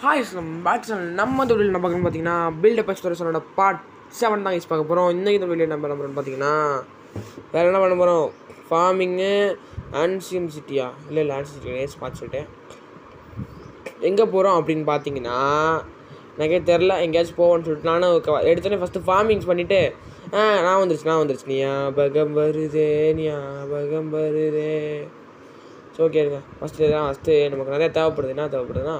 Hi back channel நம்ம இந்த வீடியோவில் நம்ம பார்க்கணும் பார்த்தீங்கன்னா பில்ட் அப் எக்ஸ்ப்ளோரேஷனோட பார்ட் 7 தான் யூஸ் பார்க்க போகிறோம். இன்றைக்கி இந்த வீடியோ நம்ம பண்ணுறோம் பார்த்தீங்கன்னா வேறு என்ன பண்ண போகிறோம், ஃபார்மிங்கு ஆன்சியன் சிட்டியா இல்லை ஆன்சியன் சிட்டி நேஸ் பார்த்து சொல்லிட்டேன். எங்கே போகிறோம் அப்படின்னு பார்த்தீங்கன்னா எனக்கே தெரில, எங்கேயாச்சும் போவோன்னு சொல்லிட்டு நானும் எடுத்தோடனே ஃபஸ்ட்டு ஃபார்மிங்ஸ் பண்ணிவிட்டு நான் வந்துருச்சு ஞாபகம் வருதே. ஸோ ஓகே இருங்க. ஃபஸ்ட்டு நமக்கு நிறையா தேவைப்படுது. என்ன தேவைப்படுதுன்னா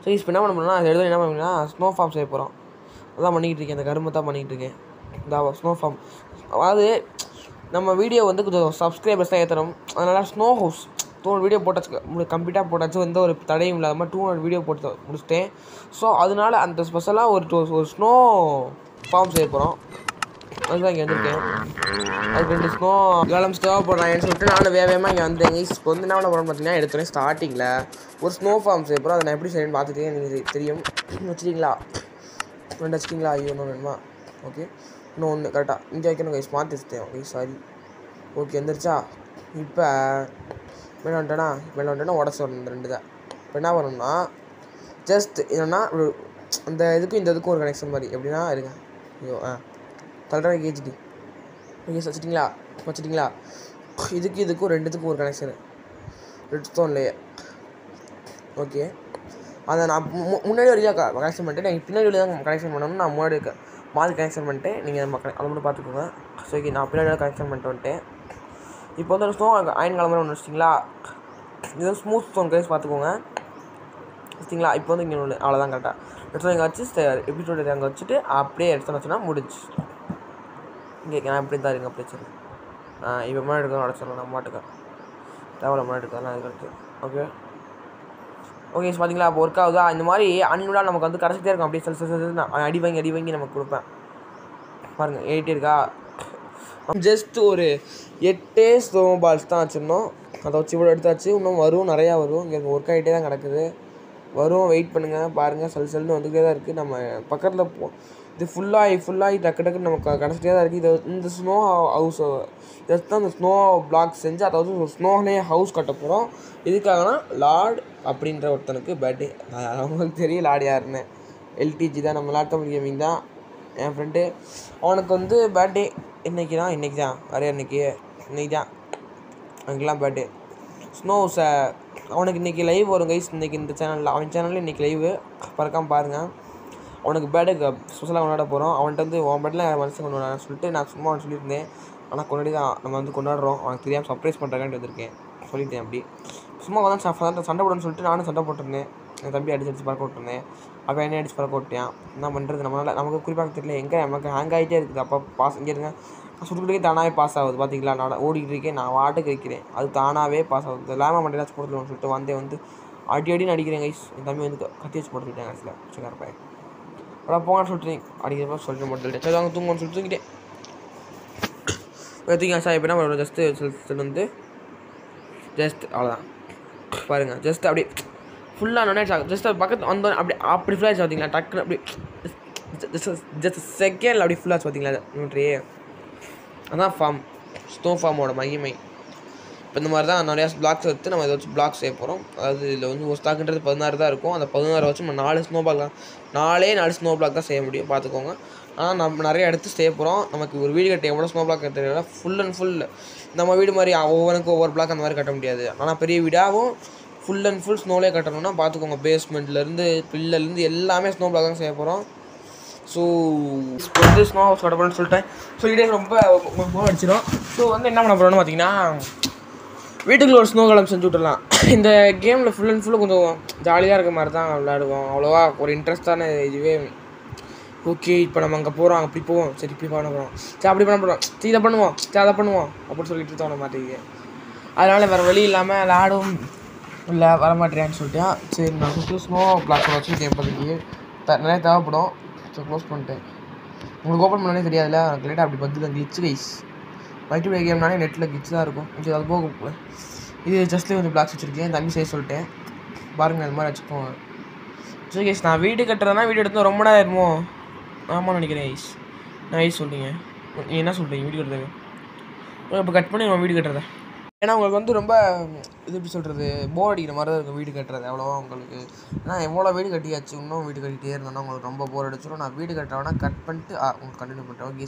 ஸோ இப்போ என்ன பண்ண போனால் அது என்ன பண்ணா ஸ்னோ ஃபார்ம் செய்ய போகிறோம். அதான் பண்ணிக்கிட்டு இருக்கேன், இந்த கரும்பு தான் பண்ணிக்கிட்டு இருக்கேன். இந்த ஸ்னோ ஃபார்ம், அதாவது நம்ம வீடியோ வந்து கொஞ்சம் சப்ஸ்கிரைபர்ஸ் தான் ஏற்றணும். அதனால் ஸ்னோ ஹவுஸ் 200 வீடியோ போட்டாச்சு, கம்ப்ளீட்டாக போட்டாச்சு, வந்து ஒரு தடையும் இல்லாமல் 200 வீடியோ போட்டு முடிச்சிட்டேன். ஸோ அதனால் அந்த ஸ்பெஷலாக ஒரு ஸ்னோ ஃபார்ம் செய்ய போகிறோம். அதுதான் இங்கே வந்துருக்கேன். அதுக்கு 2 ஸ்னோ காலம்ஸ் தேவைப்படுறாங்கன்னு சொல்லிட்டு நானும் வேகமாக இங்கே வந்தேங்க. இப்போ வந்து என்ன பண்ண போகிறோம்னு பார்த்தீங்கன்னா எடுத்தோடனே ஸ்டார்டிங்கில் ஒரு ஸ்னோ ஃபார்ம் செய்ய போகிறோம். அதை நான் எப்படி செய்யணும்னு பார்த்துட்டு எனக்கு தெரியும். வச்சுட்டிங்களா? 2 வச்சுட்டிங்களா? ஐயோ இன்னும் வேணுமா? ஓகே, இன்னும் ஒன்று கரெக்டாக இங்கே வைக்கணும். கைஸ் மாற்றி வச்சுட்டேன். Okay sorry. ஓகே வந்துருச்சா? இப்போ மேலே வந்துட்டேன்னா உடச்சி வரணும் இந்த 2 தான். இப்போ என்ன பண்ணணும்னா ஜஸ்ட் என்னென்னா அந்த இதுக்கும் இந்த இதுக்கும் ஒரு கனெக்ஷன் மாதிரி எப்படின்னா இருங்க. ஐயோ தள்ளுறேன் கேஜிடி. ஓகே வச்சுட்டிங்களா? இதுக்கும் 2த்துக்கும் ஒரு கனெக்ஷனு ரெட் ஸ்டோன்லேயே. ஓகே, அதை நான் முன்னாடி வரைக்கும் கனெக்ஷன் பண்ணிட்டேன். நீங்கள் பின்னாடி வழி தான் கனெக்ஷன் பண்ணணும். நான் முன்னாடி மாதிரி கனெக்ஷன் பண்ணிட்டேன். நீங்கள் அதை மட்டும் பார்த்துக்கோங்க. ஸோ ஓகே, நான் பின்னாடி கனெக்ஷன் பண்ணிட்டு வந்துட்டேன். இப்போ வந்து ஒரு ஸ்னோ அயன் காலம் ஒன்று வச்சிட்டிங்களா? இது ஸ்மூத் ஸ்டோன் கைஸ் பார்த்துக்கோங்க. வச்சிட்டிங்களா? இப்போ வந்து இங்கே ஒன்று அவ்வளோதான் கரெக்டாக எடுத்து இங்கே வச்சு எப்படி சொல்கிறது அங்கே வச்சுட்டு அப்படியே எடுத்து வச்சுன்னா முடிஞ்சு. இங்கே நான் எப்படி தான் இருங்க அப்படி சரி. இப்போ முன்னாடி எடுக்கணும் உடச்சிடலாம். நான் மாட்டுக்கேன் தேவையில்ல முன்னாடி எடுக்கலாம் அது கரெக்டு. ஓகே பார்த்தீங்களா? அப்போ ஒர்க் ஆகுதா? இந்த மாதிரி அன்னியூடாக நமக்கு வந்து கடைசிட்டே இருக்கும். அப்படியே நான் அடி வாங்கி நமக்கு கொடுப்பேன். பாருங்கள் 8 இருக்கா? ஜஸ்ட் ஒரு 8 ஸ்னோ பால்ஸ் தான் வச்சுருந்தோம். அதை வச்சு இவ்வளோ எடுத்தாச்சு. இன்னும் வரும், நிறையா வரும். இங்கே ஒர்க் ஆகிட்டே தான் கிடக்குது. வரும், வெயிட் பண்ணுங்கள். பாருங்கள் செல்லுன்னு வந்துகிட்டே தான் இருக்குது. நம்ம பக்கத்தில் இது ஃபுல்லாகி டக்குன்னு நமக்கு கிடச்சிட்டே தான் இருக்குது. இந்த ஸ்னோ ஹவுஸ் ஜஸ்ட் தான் இந்த ஸ்னோ பிளாக் செஞ்சு அதை வந்து ஒரு ஸ்னோலே ஹவுஸ் கட்ட போகிறோம். இதுக்காகனா லார்ட் அப்படின்ற ஒருத்தனுக்கு பர்த்டே. அவங்களுக்கு தெரியும் லார்ட் யாருன்னு. எல்டிஜி தான், நம்ம லேப்டாப் கேமிங் தான் என் ஃப்ரெண்டு. அவனுக்கு வந்து பர்த்டே இன்றைக்கி தான் வரைய இன்னைக்கு தான் அவனுக்குலாம் பர்த்டே. ஸ்னோஸை அவனுக்கு இன்றைக்கி லைவ் வரும் கைஸ். இன்றைக்கி இந்த சேனலில் அவன் சேனலில் இன்றைக்கி லைவு பறக்காமல் பாருங்கள். அவனுக்கு பர்த்டே ஸ்பெஷலாக கொண்டாட போகிறோம். அவன்கிட்ட வந்து உன் பர்த்டே மனுஷன் கொண்டாட சொல்லிட்டு நான் சும்மா அவன் சொல்லியிருந்தேன். ஆனால் கொண்டாடி தான் நம்ம வந்து கொண்டாடுறோம். அவனுக்கு தெரியாமல் சர்ப்ரைஸ் பண்ணுறக்காண்டி வந்திருக்கேன். சொல்லிட்டேன் அப்படி சும்மா வந்து சண்டை போடணும்னு சொல்லிட்டு நானும் சண்டை போட்டிருந்தேன். என் தம்பி அடிச்சு பறக்க விட்டுருந்தேன். அப்போ என்ன அடிச்சு பறக்க விட்டேன். என்ன பண்ணுறது, நமக்கு குறிப்பாக தெரியல. எங்கே நமக்கு ஹேங் ஆகிட்டே இருக்குது. அப்போ பாஸ் இங்கே இருங்க. நான் சுட்டுக்கிட்டே தானாகவே பாஸ் ஆகுது. பார்த்தீங்களா? நான் ஓடிக்கிட்டு இருக்கேன், நான் வாட்டுக்கு வைக்கிறேன், அது தானாகவே பாஸ் ஆகுது. லேமா மண்டேலாச்சும் போட்டுக்கணும்னு சொல்லிட்டு வந்து அடின்னு அடிக்கிறேன் கைஸ். என் தம்பி வந்து கத்தி வச்சு போட்டுக்கிட்டேன் கடைசியில். வச்சுக்காரப்பேன் அவ்வளோ போங்கன்னு சொல்லிட்டு அடிக்கிறப்ப சொல்லிட்டு மட்டும் சரி அவங்க தூங்கன்னு சொல்லிட்டு தூங்கிட்டேன். தூங்க சார் எப்படின்னா ஜஸ்ட்டு வந்து ஜஸ்ட் அவ்வளோதான். பாருங்கள் ஜஸ்ட் அப்படி ஃபுல்லாக நொனேட்ஸ் ஆகும். ஜஸ்ட் அது பக்கத்து வந்தோம் அப்படி ஃபுல்லாக பார்த்தீங்களா? டக்குன்னு அப்படி ஜஸ்ட் செகண்டில் அப்படி ஃபுல்லாக பார்த்தீங்களா? நோட்ரியே அதான் ஸ்னோ ஃபார்மோட மகிமை. இப்போ இந்த மாதிரி தான் நிறையா பிளாக்ஸ் எடுத்து நம்ம இதை வச்சு பிளாக் செய்ய போகிறோம். அதாவது இதில் வந்து ஒரு ஸ்டாக்குன்றது 16 தான் இருக்கும். அந்த 16 வச்சு நம்ம 4 ஸ்னோ பிளாக் தான் செய்ய முடியும். பார்த்துக்கோங்க. ஆனால் நம்ம நிறைய எடுத்து செய்ய போகிறோம். நமக்கு ஒரு வீடு கட்ட எவ்வளோ ஸ்னோ பிளாக் தெரியல. ஃபுல் அண்ட் ஃபுல் நம்ம வீடு மாதிரி ஒவ்வொன்றுக்கும் ஒவ்வொரு பிளாக் அந்த மாதிரி கட்ட முடியாது. ஆனால் பெரிய வீடாகவும் ஃபுல் அண்ட் ஃபுல் ஸ்னோலே கட்டணும்னா பார்த்துக்கோங்க. பேஸ்மெண்ட்லேருந்து பில்லர்லேருந்து எல்லாமே ஸ்னோ பிளாக் தான் செய்ய போகிறோம். ஸோ இப்போ வந்து ஸ்னோ ஹவுஸ் கட்ட போகிறேன்னு சொல்லிட்டே ரொம்ப போர் அடிச்சிடும். ஸோ வந்து என்ன பண்ண போகிறோன்னு பார்த்தீங்கன்னா வீட்டுக்குள்ள ஒரு ஸ்னோ காலம் செஞ்சு விட்டுடலாம். இந்த கேமில் ஃபுல் அண்ட் ஃபுல்லு கொஞ்சம் ஜாலியாக இருக்க மாதிரி தான் விளையாடுவோம். அவ்வளோவா ஒரு இன்ட்ரெஸ்டான இதுவே. ஓகே இப்போ நம்ம அங்கே போகிறோம், அப்படி போவோம், சரி இப்படி பண்ண போகிறோம், சரி அப்படி பண்ண போகிறோம், சரி இதை பண்ணுவோம், சரி அதை பண்ணுவோம் அப்படின்னு சொல்லிட்டு தோண மாட்டேங்குது. அதனால் வேறு வழி இல்லாமல் விளையாடும் இல்லை வரமாட்டேறான்னு சொல்லிட்டேன். சரி நான் சுற்றி ஸ்னோ பிளாக் வச்சுருக்கேன். இப்போதைக்கு நிறைய தேவைப்படும். ஸோ க்ளோஸ் பண்ணிட்டேன். உங்களுக்கு ஓப்பன் பண்ணாலே தெரியாதுல்ல, எனக்கு லேட்டாக அப்படி பார்த்து கிளிச்சு கைஸ். மல்டிபிளேயர் கேம்னாலே நெட்டில் கிளிச்சு தான் இருக்கும். இது அது போக இது ஜஸ்ட்லேயே கொஞ்சம் பிளாக்ஸ் வச்சுருக்கேன். தம்பி செய்ய சொல்லிட்டேன். பாருங்கள் இந்த மாதிரி வச்சுக்கோங்க. சரி கைஸ், நான் வீடு கட்டுறதுனா வீடு எடுத்து ரொம்ப நேரம் ஆயிடுமோ? ஆமான்னு நினைக்கிறேன் கைஸ். நான் சொல்லிங்க நீ என்ன சொல்கிறீங்க வீடு கட்டுறதுக்கு? இப்போ கட் பண்ணி நம்ம வீடு கட்டுறத. ஏன்னா உங்களுக்கு வந்து ரொம்ப இது எப்படி சொல்கிறது, போர் அடிக்கிற மாதிரி தான் இருக்கும் வீடு கட்டுறது அவ்வளோவா உங்களுக்கு. ஏன்னா எவ்வளோ வீடு கட்டியாச்சு, இன்னும் வீடு கட்டிகிட்டே இருந்தோன்னா உங்களுக்கு ரொம்ப போர் அடிச்சிடும். நான் வீடு கட்டுறேன்னா கட் பண்ணிட்டு உங்களுக்கு கண்டினியூ பண்ணுறேன். ஓகே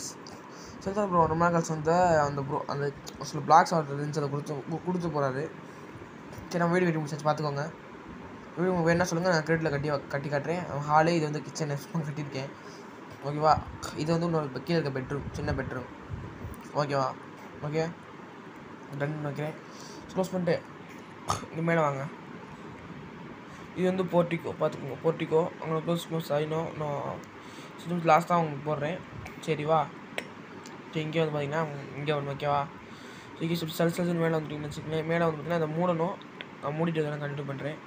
சரி தான் ப்ரோ. ரொம்ப நாள் கழிச்சு வந்து அந்த ப்ரோ அந்த சில பிளாக்ஸ் ஆர்டர் இருந்துச்சு, அதை கொடுத்து போகிறாரு. சரி நம்ம வீடு கட்டி முடிச்சாச்சு பார்த்துக்கோங்க. வீடு உங்களுக்கு வேணா சொல்லுங்கள், நான் கிரெடிட்டில் கட்டி காட்டுறேன். ஹாலே இது வந்து கிச்சன் கட்டியிருக்கேன் ஓகேவா. இது வந்து இன்னொரு கீழே இருக்க பெட்ரூம், சின்ன பெட்ரூம் ஓகேவா. ஓகே டன் வைக்கிறேன். க்ளோஸ் பண்ணிட்டு இங்கே மேலே வாங்க. இது வந்து போர்ட்டிக்கோ பார்த்துக்கோங்க. போர்ட்டிக்கோ அங்கே க்ளோஸ் ஆகினோம். நான் லாஸ்ட்டாக உங்களுக்கு போடுறேன் சரிவா. சரி இங்கே வந்து பார்த்தீங்கன்னா இங்கே ஒன்று ஓகேவா. இங்கே சல்சல்னு மேலே வந்துட்டிங்கன்னு வச்சுக்கோங்களேன். மேலே வந்து பார்த்தீங்கன்னா அதை மூடணும். நான் மூடிட்டு நான் கண்டினியூ பண்ணுறேன்.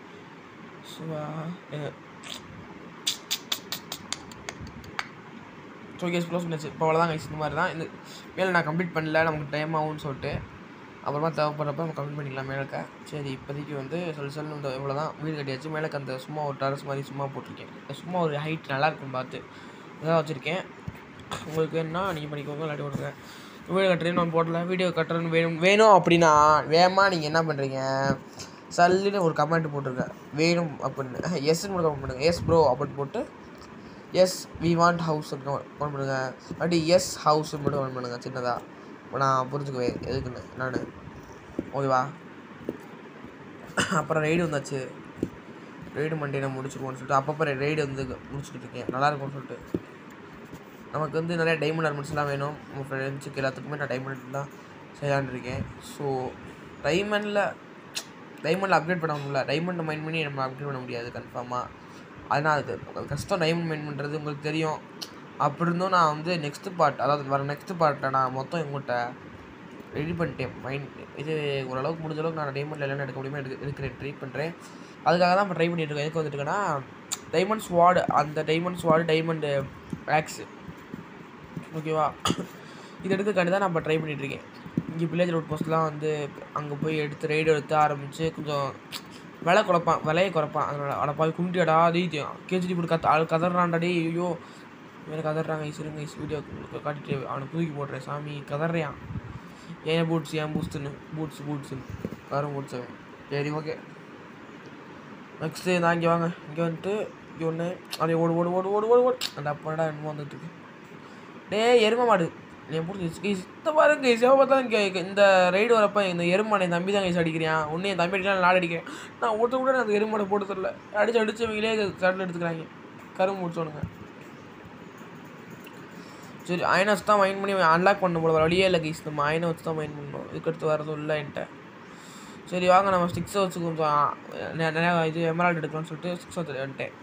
ஸோ கேஸ் க்ளோஸ் பண்ணிச்சு. இப்போ அவ்வளோதான் கைஸ். இந்த மாதிரி தான் இந்த மேலே நான் கம்ப்ளீட் பண்ணல, நமக்கு டைம் ஆகும்னு சொல்லிட்டு. அப்புறமா தேவைப்படுறப்ப நம்ம கம்ப்ளீட் பண்ணிக்கலாம் மேலேக்க. சரி இப்போதைக்கு வந்து சொல்லு இந்த இவ்வளோ தான் வீடு கட்டியாச்சு. மேலேக்கு அந்த சும்மா ஒரு டெரஸ் மாதிரி சும்மா போட்டிருக்கேன். சும்மா ஒரு ஹைட் நல்லாயிருக்கும் பார்த்து அதான் வச்சுருக்கேன். உங்களுக்கு வேணும்னா நீங்கள் பண்ணிக்கோங்க, இல்லாட்டி விடுங்க. வீடு கட்டுறேன்னு ஒன்று போடல, வீடியோ கட்டுறேன்னு வேணும் அப்படின்னா வேகமாக நீங்கள் என்ன பண்ணுறீங்க, சல்லுன்னு ஒரு கமெண்ட் போட்டிருக்கேன் வேணும் அப்படின்னு. எஸ்ன்னு மட்டும் கமெண்ட் பண்ணுங்கள். எஸ் ப்ரோ அப்படின்னு போட்டு yes we want house comment பண்ணுங்க. அப்படி எஸ் ஹவுஸ் மட்டும் கமெண்ட் பண்ணுங்கள் சின்னதாக. நான் புரிஞ்சுக்குவேன் எதுக்குன்னு நான் ஓகேவா. அப்புறம் ரைடு வந்தாச்சு. ரைடு மண்டே நான் முடிச்சுருவோன்னு சொல்லிட்டு அப்பப்போ ரைடு வந்து முடிச்சுக்கிட்டு இருக்கேன். நல்லாயிருக்கும்னு சொல்லிட்டு. நமக்கு வந்து நிறையா டைமண்ட் ஆர்மெண்ட்ஸ்லாம் வேணும். உங்கள் ஃப்ரெண்ட்ஸுக்கு எல்லாத்துக்குமே நான் டைமண்ட் தான் செய்யலான்னு இருக்கேன். ஸோ டைமண்டில் அப்கிரேட் பண்ண முடியல. டைமண்டை மைண்ட் பண்ணி நம்ம அப்கிரேட் பண்ண முடியாது கன்ஃபார்மாக. அதனால் அது கஷ்டம் டைமண்ட் மைண்ட் பண்ணுறது உங்களுக்கு தெரியும். அப்படி இருந்தும் நான் வந்து நெக்ஸ்ட்டு பார்ட், அதாவது வர நெக்ஸ்ட்டு பார்ட்டில் நான் மொத்தம் எங்கள்கிட்ட ரெடி பண்ணிட்டேன். இது ஓரளவுக்கு முடிஞ்ச அளவுக்கு நான் டைமண்டில் இல்லைன்னு எடுக்க முடியுமா எடுக்கிறேன், ட்ரை பண்ணுறேன். அதுக்காக தான் இப்போ ட்ரை பண்ணிட்டுருக்கேன். எதுக்கு வந்துட்டுருக்கேன்னா டைமண்ட் ஸ்வாடு, அந்த டைமண்ட் ஸ்வாடு டைமண்டு ஆக்ஸு ஓகேவா. இது எடுக்கிறதுக்காண்டி தான் நான் இப்போ ட்ரை பண்ணிகிட்ருக்கேன். இங்கே வில்லேஜ் ரோட் போஸ்ட்லாம் வந்து அங்கே போய் ரைடு எடுத்து ஆரம்பித்து கொஞ்சம் விலையை குறைப்பான். அதனால் அவனை போய் கும்பிட்டு அடாதி கேஜிடி போட்டு கதறான்டாடி. ஐயோ வேறு கதறாங்க. இருங்க வீடியோ காட்டிட்டு அவனை தூக்கி போடுறேன். சாமி கதறான். ஏன் பூட்ஸுன்னு வரும் பூட்ஸு. சரி ஓகே நெக்ஸ்ட்டு நான் இங்கே வாங்க. இங்கே வந்துட்டு இங்கே ஒன்று அப்படியே ஓடு அந்த அப்படா என்னமோ வந்துட்டுருக்கு. எருமை மாடு என் பிடிச்சி இந்த பாருங்க சேவை பார்த்தா இந்த ரைடு வரப்போ இந்த எருமானை என் தம்பி தான் கைஸ் அடிக்கிறான். ஒன்று என் தம்பி அடிக்கலாம், நாடு அடிக்கிறேன். நான் ஒருத்தர் கூட அந்த எருமாடை போட்டு தரல. அடிச்சவங்களே சட்டில் எடுத்துக்கிறாங்க. கரும்பு முடிச்சோனுங்க. சரி ஐனஸ் தான் மைண்ட் பண்ணி அன்லாக் பண்ண போல வழியே இல்லை கைஸ். நம்ம ஐனை வச்சு தான் மைண்ட் பண்ணணும். இதுக்கடுத்து வரதும் இல்லை என்கிட்ட. சரி வாங்க நம்ம ஸ்டிக்ஸை வச்சு கொஞ்சம் நிறையா இது எமரால்டு எடுக்கலாம்னு சொல்லிட்டு ஸ்டிக்ஸ் வந்துட்டேன்.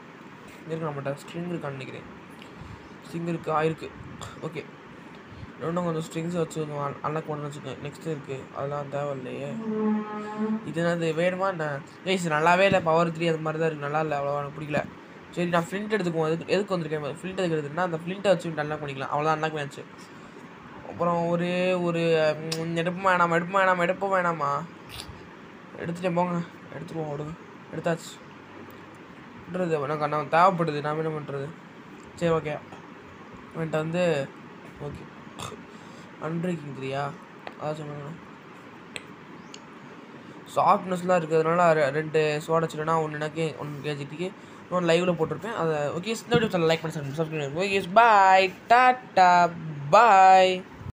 இருக்கு நம்மகிட்ட ஸ்ட்ரிங் இருக்கான்னு நினைக்கிறேன். ஸ்ட்ரிங் இருக்குது ஓகே. இன்னும் கொஞ்சம் ஸ்ட்ரிங்ஸை வச்சு கொஞ்சம் அன்லாக் பண்ணணும்னு வச்சுக்கோங்க. நெக்ஸ்ட்டு இருக்குது அதெல்லாம் தேவையில்லையே. இது என்னது வேணுமா என்ன கைஸ்? நல்லாவே இல்லை. பவர் 3 அது மாதிரி தான் இருக்குது. நல்லா இல்லை, அவ்வளோவா எனக்கு பிடிக்கல. சரி நான் ஃப்ளிண்ட் எடுத்துக்குவோம். எதுக்கு வந்திருக்கேன் ஃப்ளிண்ட் எடுக்கிறதுனா அந்த ஃப்ளிண்ட்டை வச்சு அன்லாக் பண்ணிக்கலாம். அவ்வளோதான் அன்லாக் பண்ணியாச்சு. அப்புறம் ஒரு எடுப்போம் வேணாமா எடுத்துகிட்டேன் போங்க. எடுத்துருவோம் விடுங்க. எடுத்தாச்சு பண்ணுறது எனக்கு நான் தேவைப்படுது. நான் என்ன பண்ணுறது? சரி ஓகே என்கிட்ட வந்து ஓகே அன்பிரேக்கிங் தெரியா அதான் சொன்னாங்க. சாஃப்ட்னஸ்லாம் இருக்கிறதுனால 2 சோடா வச்சுட்டேன்னா ஒன்று கேஜிக்கு இன்னொன்று லைவில் போட்டிருப்பேன். அதை ஓகே இந்த வீடியோ லைக் பண்ணி சப்ஸ்கிரைப். ஓகே பாய் டாட்டா பாய்.